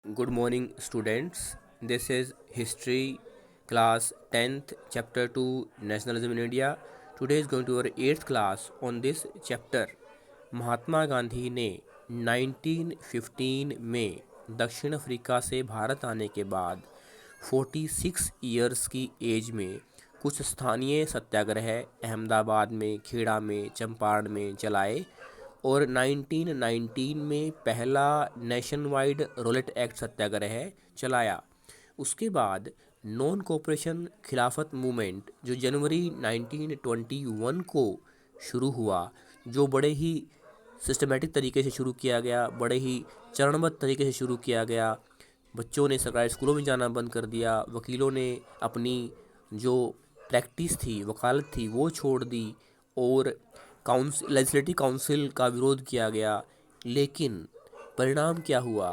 Good morning, students. This is History class 10th, chapter 2, Nationalism in India. Today is going to our 8th class on this chapter. Mahatma Gandhi ने 1915 में दक्षिण Africa से भारत आने के बाद 46 years की एज में कुछ स्थानीय सत्याग्रह अहमदाबाद में, खेड़ा में, चंपारण में चलाए और 1919 में पहला नेशन वाइड रोलेट एक्ट सत्याग्रह चलाया। उसके बाद नॉन कोऑपरेशन खिलाफत मूवमेंट जो जनवरी 1921 को शुरू हुआ, जो बड़े ही सिस्टमेटिक तरीके से शुरू किया गया, बड़े ही चरणबद्ध तरीके से शुरू किया गया। बच्चों ने सरकारी स्कूलों में जाना बंद कर दिया, वकीलों ने अपनी जो प्रैक्टिस थी, वकालत थी, वो छोड़ दी और लेजिस्लेटिव काउंसिल का विरोध किया गया। लेकिन परिणाम क्या हुआ?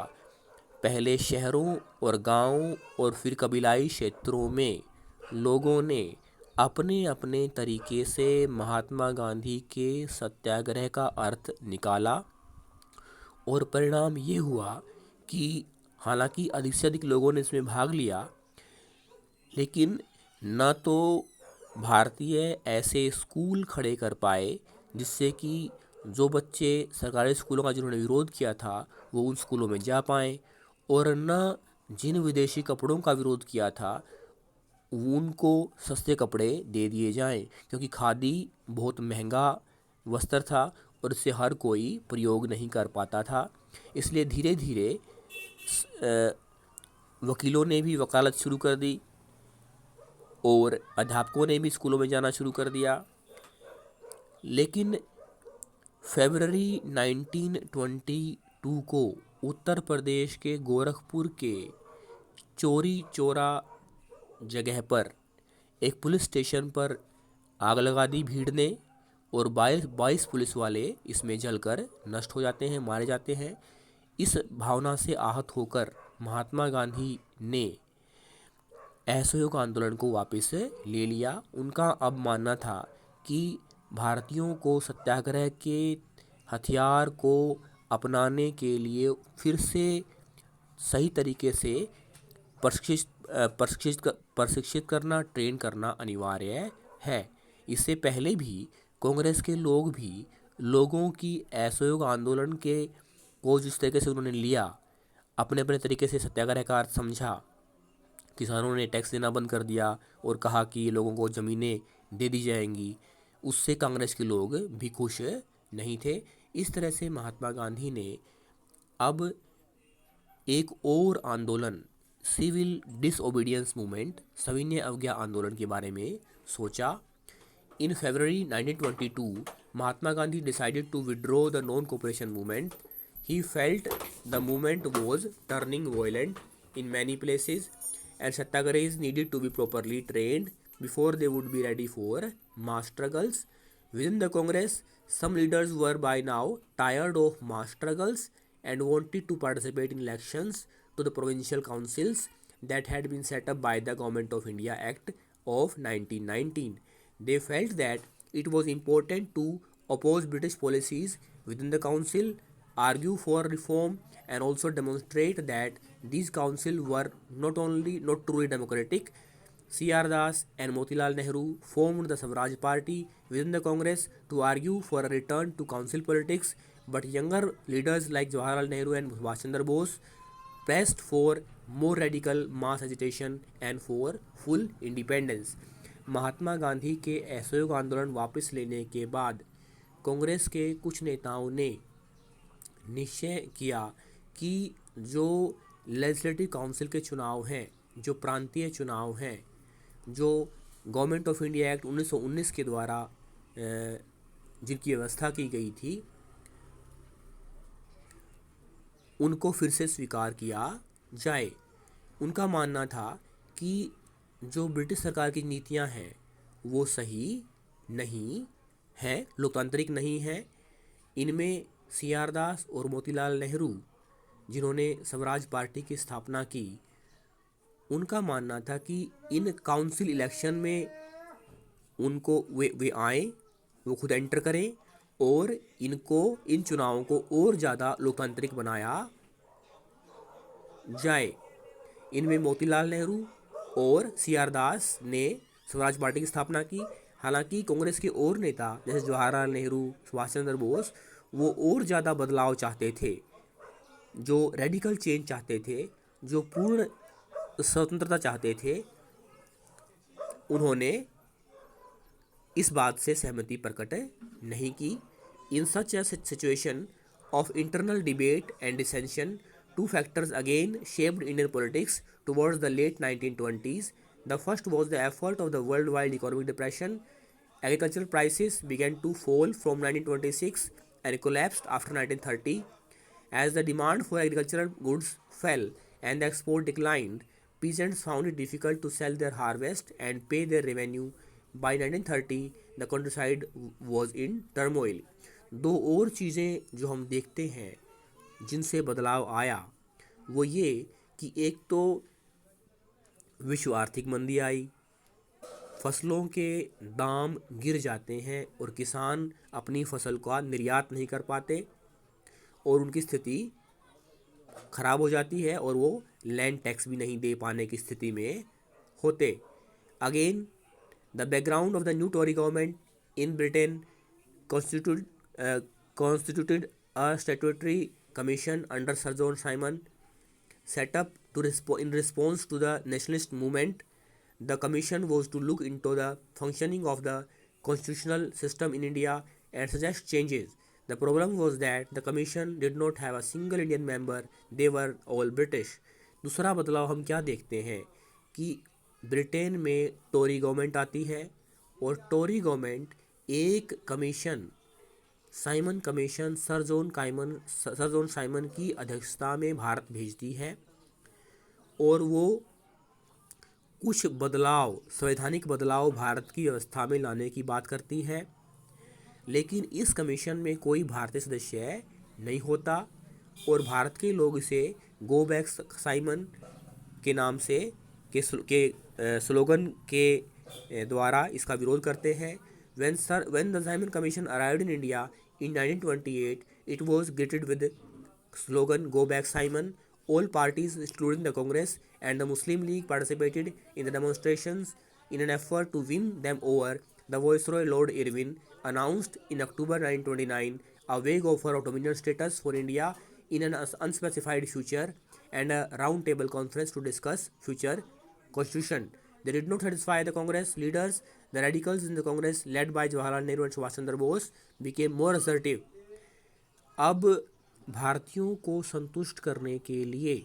पहले शहरों और गांवों और फिर कबीलाई क्षेत्रों में लोगों ने अपने अपने तरीके से महात्मा गांधी के सत्याग्रह का अर्थ निकाला और परिणाम ये हुआ कि हालांकि अधिक से अधिक लोगों ने इसमें भाग लिया, लेकिन न तो भारतीय ऐसे स्कूल खड़े कर पाए जिससे कि जो बच्चे सरकारी स्कूलों का जिन्होंने विरोध किया था वो उन स्कूलों में जा पाएँ, और न जिन विदेशी कपड़ों का विरोध किया था उनको सस्ते कपड़े दे दिए जाएं, क्योंकि खादी बहुत महंगा वस्त्र था और इससे हर कोई प्रयोग नहीं कर पाता था। इसलिए धीरे धीरे वकीलों ने भी वकालत शुरू कर दी और अध्यापकों ने भी स्कूलों में जाना शुरू कर दिया। लेकिन फरवरी 1922 को उत्तर प्रदेश के गोरखपुर के चौरी चौरा जगह पर एक पुलिस स्टेशन पर आग लगा दी भीड़ ने और 22 पुलिस वाले इसमें जलकर नष्ट हो जाते हैं, मारे जाते हैं। इस भावना से आहत होकर महात्मा गांधी ने असहयोग आंदोलन को वापस ले लिया। उनका अब मानना था कि भारतीयों को सत्याग्रह के हथियार को अपनाने के लिए फिर से सही तरीके से प्रशिक्षित करना, ट्रेन करना अनिवार्य है। इससे पहले भी कांग्रेस के लोग भी लोगों की असहयोग आंदोलन के को जिस तरीके से उन्होंने लिया, अपने अपने तरीके से सत्याग्रह का अर्थ समझा। किसानों ने टैक्स देना बंद कर दिया और कहा कि लोगों को ज़मीनें दे दी जाएंगी, उससे कांग्रेस के लोग भी खुश नहीं थे। इस तरह से महात्मा गांधी ने अब एक और आंदोलन, सिविल डिसओबीडियंस मूवमेंट, सविनय अवज्ञा आंदोलन के बारे में सोचा। इन फरवरी 1922, Mahatma Gandhi decided to withdraw the non-cooperation movement. He felt the movement was turning violent in many places and satyagrahis needed to be properly trained before they would be ready for mass struggles. Within the Congress, some leaders were by now tired of mass struggles and wanted to participate in elections to the provincial councils that had been set up by the Government of India Act of 1919. They felt that it was important to oppose British policies within the council, argue for reform, and also demonstrate that these councils were not truly democratic. C.R. Das and Motilal Nehru formed the Swaraj Party within the Congress to argue for a return to council politics, but younger leaders like Jawaharlal Nehru and Subhash Chandra Bose pressed for more radical mass agitation and for full independence. Mahatma Gandhi के असहयोग आंदोलन वापस लेने के बाद कांग्रेस के कुछ नेताओं ने निश्चय किया कि जो लेजिस्लेटिव काउंसिल के चुनाव हैं, जो प्रांतीय चुनाव हैं, जो गवर्नमेंट ऑफ इंडिया एक्ट 1919 के द्वारा जिनकी व्यवस्था की गई थी, उनको फिर से स्वीकार किया जाए। उनका मानना था कि जो ब्रिटिश सरकार की नीतियां हैं वो सही नहीं है, लोकतांत्रिक नहीं है। इनमें C.R. दास और मोतीलाल नेहरू, जिन्होंने स्वराज पार्टी की स्थापना की, उनका मानना था कि इन काउंसिल इलेक्शन में उनको वे आए, वो खुद एंटर करें और इन चुनावों को और ज़्यादा लोकतांत्रिक बनाया जाए। इनमें मोतीलाल नेहरू और सी आर दास ने स्वराज पार्टी की स्थापना की। हालांकि कांग्रेस के और नेता जैसे जवाहरलाल नेहरू, सुभाष चंद्र बोस, वो और ज़्यादा बदलाव चाहते थे, जो रेडिकल चेंज चाहते थे, जो पूर्ण स्वतंत्रता चाहते थे। उन्होंने इस बात से सहमति प्रकट नहीं की। इन सच ए situation of internal debate and dissension, two factors again shaped Indian politics towards the late 1920s. The first was the effort of the worldwide economic depression. Agricultural prices began to fall from 1926 and collapsed after 1930. As the demand for agricultural goods fell and the export declined, peasants found it difficult to sell their harvest and pay their revenue. By 1930, the countryside was in turmoil. दो और चीज़ें जो हम देखते हैं जिनसे बदलाव आया, वो ये कि एक तो विश्व आर्थिक मंदी आई, फसलों के दाम गिर जाते हैं और किसान अपनी फसल का निर्यात नहीं कर पाते और उनकी स्थिति खराब हो जाती है और वो लैंड टैक्स भी नहीं दे पाने की स्थिति में होते। Again the background of the new Tory government in Britain constituted a statutory commission under Sir John Simon, set up in response to the nationalist movement. The commission was to look into the functioning of the constitutional system in India and suggest changes. The problem was that the commission did not have a single Indian member, they were all British. दूसरा बदलाव हम क्या देखते हैं कि Britain में Tori government आती है और टोरी गवर्नमेंट एक commission, Simon commission, sir John Simon की अध्यक्षता में भारत भेजती है और वो कुछ बदलाव, संवैधानिक बदलाव भारत की व्यवस्था में लाने की बात करती है। लेकिन इस कमीशन में कोई भारतीय सदस्य नहीं होता और भारत के लोग इसे गो बैक साइमन के नाम से के स्लोगन के द्वारा इसका विरोध करते हैं। When the Simon Commission arrived in India in 1928, it was greeted with slogan "Go Back Simon." All parties, including the Congress and the Muslim League, participated in the demonstrations in an effort to win them over. The Viceroy Lord Irwin announced in October 1929 a vague offer of dominion status for India in an unspecified future and a round-table conference to discuss future constitution. They did not satisfy the Congress leaders. The radicals in the Congress, led by Jawaharlal Nehru and Subhash Chandra Bose, became more assertive. अब भारतीयों को संतुष्ट करने के लिए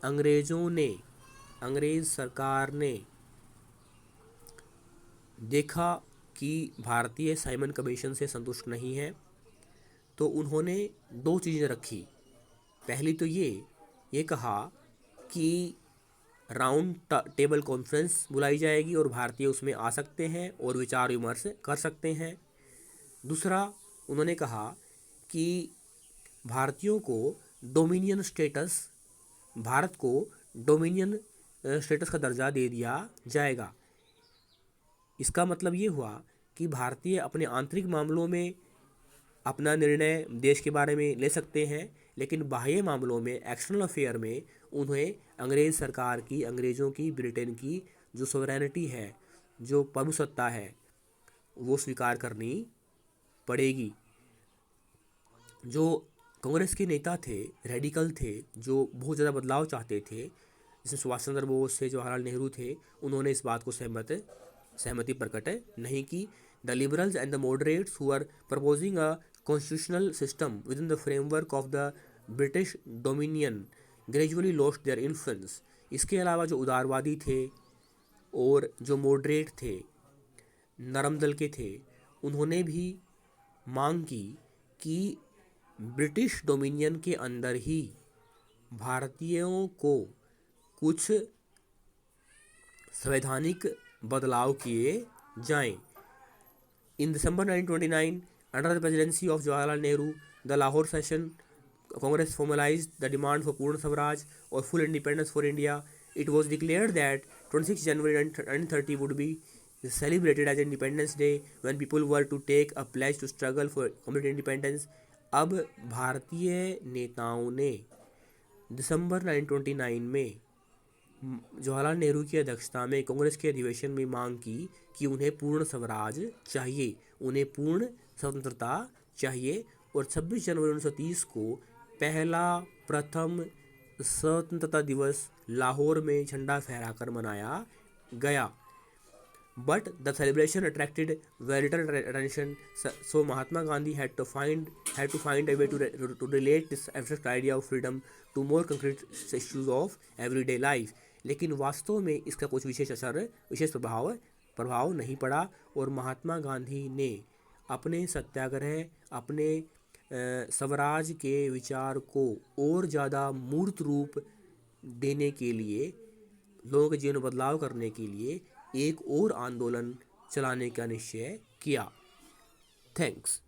अंग्रेज सरकार ने देखा कि भारतीय साइमन कमीशन से संतुष्ट नहीं है, तो उन्होंने दो चीज़ें रखी। पहली तो ये कहा कि राउंड टेबल कॉन्फ्रेंस बुलाई जाएगी और भारतीय उसमें आ सकते हैं और विचार विमर्श कर सकते हैं। दूसरा, उन्होंने कहा कि भारतीयों को डोमिनियन स्टेटस, भारत को डोमिनियन स्टेटस का दर्जा दे दिया जाएगा। इसका मतलब ये हुआ कि भारतीय अपने आंतरिक मामलों में अपना निर्णय देश के बारे में ले सकते हैं, लेकिन बाह्य मामलों में, एक्सटर्नल अफेयर में, उन्हें अंग्रेज़ सरकार की, अंग्रेज़ों की, ब्रिटेन की जो सोवरेनिटी है, जो प्रभुसत्ता है, वो स्वीकार करनी पड़ेगी। जो कांग्रेस के नेता थे, रेडिकल थे, जो बहुत ज़्यादा बदलाव चाहते थे, जैसे सुभाष चंद्र बोस थे, जवाहरलाल नेहरू थे, उन्होंने इस बात को सहमति प्रकट नहीं की। The liberals and the moderates who are proposing a constitutional system within the framework of the British Dominion gradually lost their influence. इसके अलावा जो उदारवादी थे और जो मॉडरेट थे, नरम दल के थे, उन्होंने भी मांग की कि ब्रिटिश डोमिनियन के अंदर ही भारतीयों को कुछ संवैधानिक बदलाव किए जाएं। In December 1929, under the presidency of Jawaharlal Nehru, the Lahore Session Congress formalized the demand for Purna Swaraj or full independence for India. It was declared that 26 January 1930 would be celebrated as Independence Day, when people were to take a pledge to struggle for complete independence. अब भारतीय नेताओं ने दिसंबर 1929 में जवाहरलाल नेहरू की अध्यक्षता में कांग्रेस के अधिवेशन में मांग की कि उन्हें पूर्ण स्वराज चाहिए, उन्हें पूर्ण स्वतंत्रता चाहिए, और 26 जनवरी 1930 को पहला प्रथम स्वतंत्रता दिवस लाहौर में झंडा फहराकर मनाया गया। But the celebration attracted very little attention, so Mahatma Gandhi had to find a way to relate this abstract idea of freedom to more concrete issues of everyday life. लेकिन वास्तव में इसका कुछ विशेष प्रभाव नहीं पड़ा, और महात्मा गांधी ने अपने सत्याग्रह, अपने स्वराज के विचार को और ज़्यादा मूर्त रूप देने के लिए, लोगों के जीवन में बदलाव करने के लिए एक और आंदोलन चलाने का निश्चय किया। थैंक्स।